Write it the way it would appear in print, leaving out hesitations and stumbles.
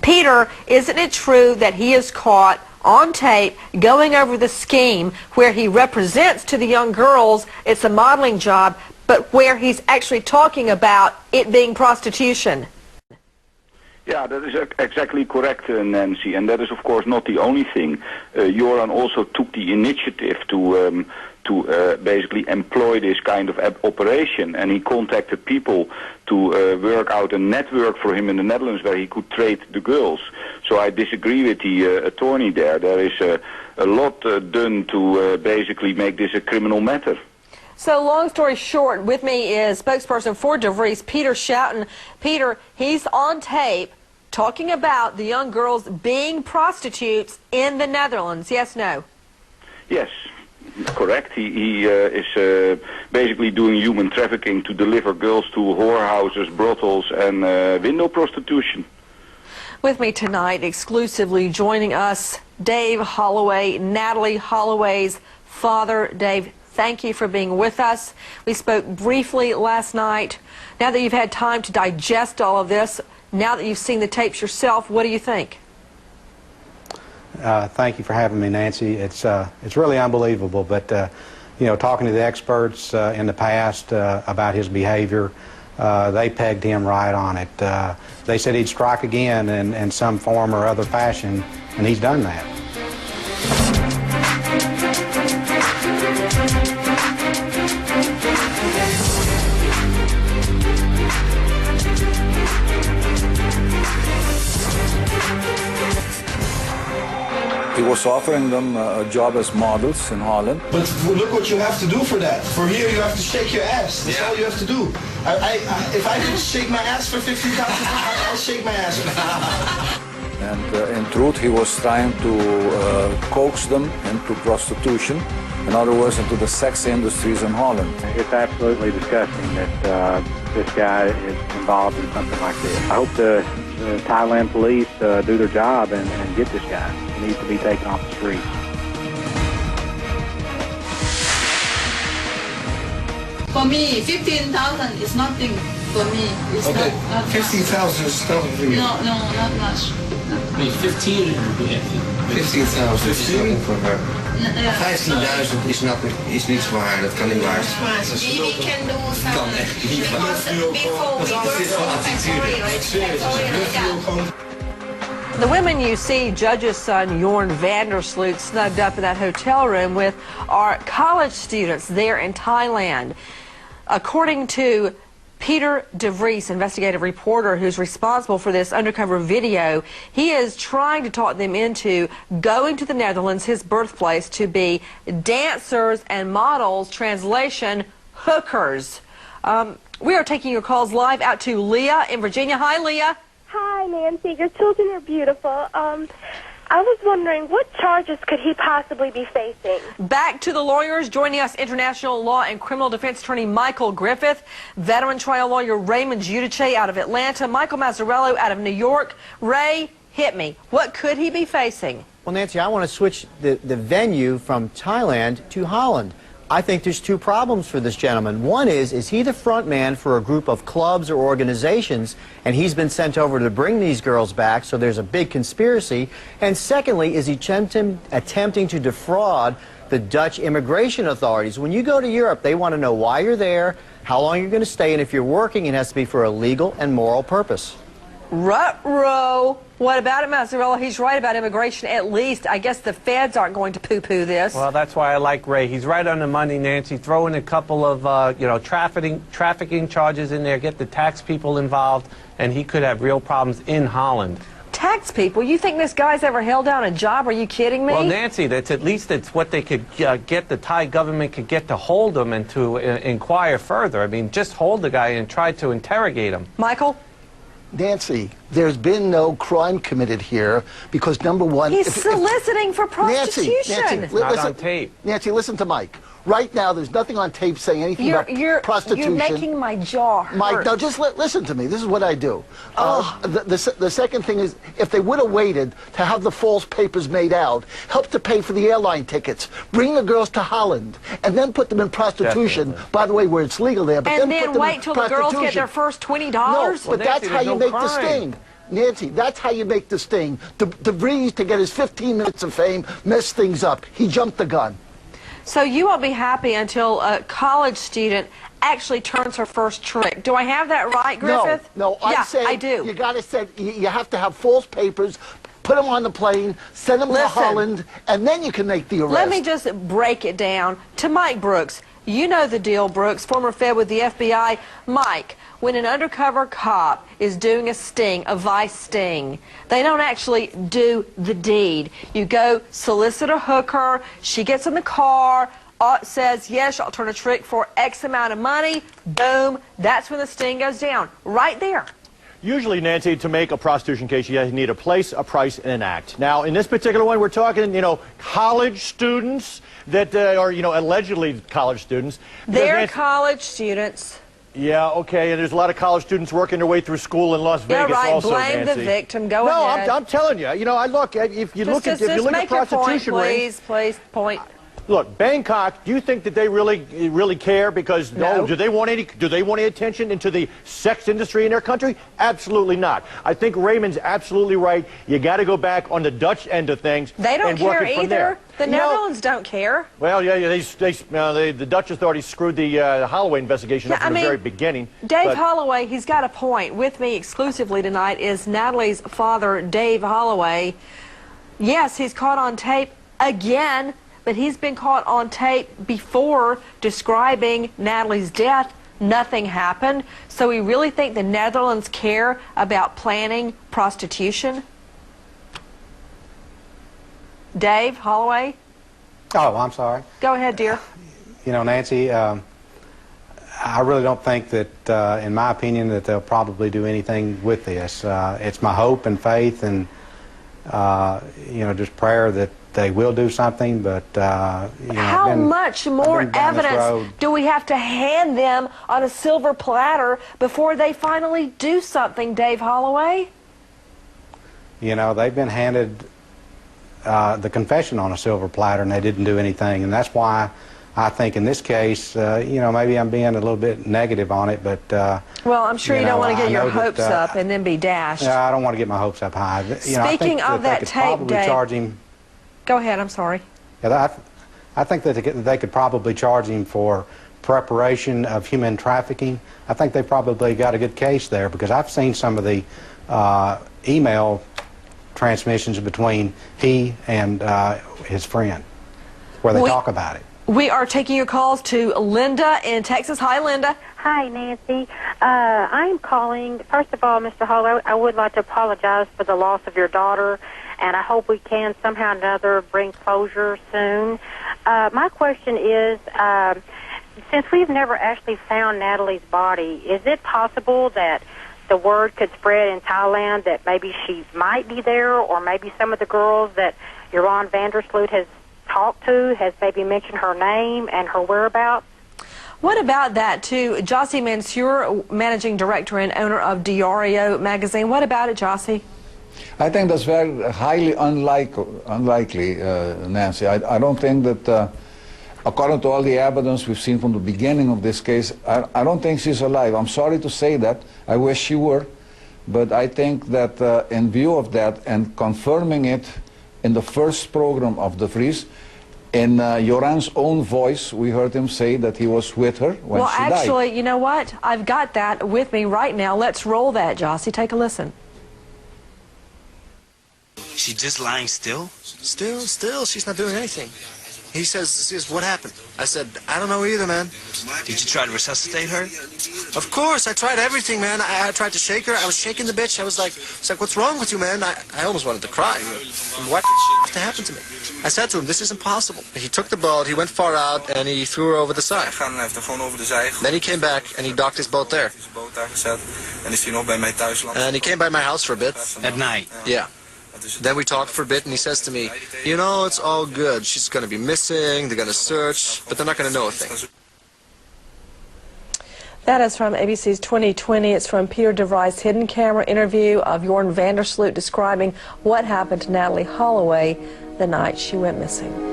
Peter, isn't it true that he is caught on tape going over the scheme where he represents to the young girls it's a modeling job, but where he's actually talking about it being prostitution? Yeah, that is exactly correct, Nancy, and that is of course not the only thing. Joran also took the initiative to basically employ this kind of operation, and he contacted people to work out a network for him in the Netherlands where he could trade the girls. So I disagree with the attorney there. There is a lot done to basically make this a criminal matter. So long story short, with me is spokesperson for DeVries, Peter Schouten. Peter, he's on tape talking about the young girls being prostitutes in the Netherlands. Yes, no? Yes, correct. He is basically doing human trafficking to deliver girls to whorehouses, brothels, and window prostitution. With me tonight, exclusively joining us, Dave Holloway, Natalee Holloway's father. Dave, thank you for being with us. We spoke briefly last night. Now that you've had time to digest all of this, now that you've seen the tapes yourself, what do you think? Thank you for having me, Nancy. It's really unbelievable, but you know, talking to the experts in the past about his behavior, they pegged him right on it. They said he'd strike again in some form or other fashion, and he's done that. He was offering them a job as models in Holland. But look what you have to do for that. For here, you have to shake your ass. That's all you have to do. If I didn't shake my ass for 15,000, I'll shake my ass. And in truth, he was trying to coax them into prostitution. In other words, into the sex industries in Holland. It's absolutely disgusting that this guy is involved in something like this. I hope the Thailand police do their job and get this guy. He needs to be taken off the streets. For me, 15,000 is nothing for me. It's okay, not 15,000 is nothing for you. No, not much. I mean, 15 15,000 is nothing for her. 15.000 is niets voor haar, dat kan niet waar zijn. We can do some. Kan echt niet waar zijn. The women you see Judge's son Jorn Vandersloot snugged up in that hotel room with are college students there in Thailand. According to Peter DeVries, investigative reporter who's responsible for this undercover video, he is trying to talk them into going to the Netherlands, his birthplace, to be dancers and models, translation, hookers. We are taking your calls live out to Leah in Virginia. Hi, Leah. Hi, Nancy. Your children are beautiful. I was wondering, what charges could he possibly be facing? Back to the lawyers. Joining us, international law and criminal defense attorney Michael Griffith, veteran trial lawyer Raymond Giudice out of Atlanta, Michael Mazzarello out of New York. Ray, hit me. What could he be facing? Well, Nancy, I want to switch the venue from Thailand to Holland. I think there's two problems for this gentleman. One is he the front man for a group of clubs or organizations, and he's been sent over to bring these girls back, so there's a big conspiracy? And secondly, is he attempting to defraud the Dutch immigration authorities? When you go to Europe, they want to know why you're there, how long you're going to stay, and if you're working, it has to be for a legal and moral purpose. Ruh-roh. What about it, Mazzarello? He's right about immigration, at least. I guess the feds aren't going to poo-poo this. Well, that's why I like Ray. He's right on the money, Nancy. Throw in a couple of, you know, trafficking charges in there, get the tax people involved, and he could have real problems in Holland. Tax people? You think this guy's ever held down a job? Are you kidding me? Well, Nancy, that's at least it's what they could get, the Thai government could get to hold him and to inquire further. I mean, just hold the guy and try to interrogate him. Michael? Nancy, there's been no crime committed here because, number one... He's soliciting for prostitution. Nancy, not on tape. Nancy, listen to Mike. Right now, there's nothing on tape saying anything about prostitution. You're making my jaw hurt. Mike, no, just listen to me. This is what I do. The second thing is, if they would have waited to have the false papers made out, help to pay for the airline tickets, bring the girls to Holland, and then put them in prostitution, by the way, where it's legal there. But and then wait till the girls get their first $20? No, but that's how you make the sting. Nancy, that's how you make this thing. DeVries, to get his 15 minutes of fame, messed things up. He jumped the gun. So you won't be happy until a college student actually turns her first trick. Do I have that right, Griffith? No, I'm saying I do. You got to say you have to have false papers, put them on the plane, send them to Holland, and then you can make the arrest. Let me just break it down to Mike Brooks. You know the deal, Brooks, former Fed with the FBI. Mike, when an undercover cop is doing a sting, a vice sting, they don't actually do the deed. You go solicit a hooker, she gets in the car, says, yes, I'll turn a trick for X amount of money, boom, that's when the sting goes down, right there. Usually, Nancy, to make a prostitution case, you need a place, a price, and an act. Now, in this particular one, we're talking, college students that are, allegedly college students. They're college students. Yeah, okay, and there's a lot of college students working their way through school in Las Vegas also, blame Nancy. the victim. Go ahead. No, I'm telling you. If you look at prostitution rings, please, point. Look, Bangkok. Do you think that they really care? Because no. Do they want any attention into the sex industry in their country? Absolutely not. I think Raymond's absolutely right. You got to go back on the Dutch end of things. They don't care either. There. The Netherlands don't care. Well, yeah, the Dutch authorities screwed the Holloway investigation up from the very beginning. Dave Holloway, he's got a point. With me exclusively tonight is Natalee's father, Dave Holloway. Yes, he's caught on tape again. But he's been caught on tape before describing Natalee's death. Nothing happened. So we really think the Netherlands care about planning prostitution? Dave Holloway? Oh, I'm sorry. Go ahead, dear. Nancy, I really don't think that, in my opinion, that they'll probably do anything with this. It's my hope and faith and, just prayer that they will do something, but how much more evidence do we have to hand them on a silver platter before they finally do something, Dave Holloway? They've been handed the confession on a silver platter and they didn't do anything, and that's why I think in this case, maybe I'm being a little bit negative on it, but well, I'm sure you don't want to get your hopes up and then be dashed. Yeah, I don't want to get my hopes up high. Speaking of that tape, Dave, charge him. Go ahead, I'm sorry. Yeah, I think that they could probably charge him for preparation of human trafficking. I think they probably got a good case there because I've seen some of the email transmissions between he and his friend where they talk about it. We are taking your calls to Linda in Texas. Hi, Linda. Hi, Nancy. I'm calling. First of all, Mr. Holloway, I would like to apologize for the loss of your daughter, and I hope we can somehow or another bring closure soon. My question is, since we've never actually found Natalee's body, is it possible that the word could spread in Thailand that maybe she might be there, or maybe some of the girls that Joran Vandersloot has talked to has maybe mentioned her name and her whereabouts? What about that, too? Jossie Mansour, managing director and owner of Diario magazine. What about it, Jossie? I think that's very highly unlikely, Nancy. I don't think that, according to all the evidence we've seen from the beginning of this case, I don't think she's alive. I'm sorry to say that. I wish she were. But I think that in view of that and confirming it in the first program of DeVries, in Joran's own voice, we heard him say that he was with her when she died. Well, actually, you know what? I've got that with me right now. Let's roll that, Jossie. Take a listen. She's just lying still? Still, she's not doing anything. He says, what happened? I said, I don't know either, man. Did you try to resuscitate her? Of course, I tried everything, man. I tried to shake her. I was shaking the bitch. I was like, what's wrong with you, man? I almost wanted to cry. What have to happen to me? I said to him, this is impossible. He took the boat, he went far out, and he threw her over the side. Then he came back, and he docked his boat there. And he came by my house for a bit. At night? Yeah. Then we talked for a bit, and he says to me, you know, it's all good. She's going to be missing, they're going to search, but they're not going to know a thing. That is from ABC's 2020. It's from Peter DeVries' hidden camera interview of Joran Vandersloot describing what happened to Natalee Holloway the night she went missing.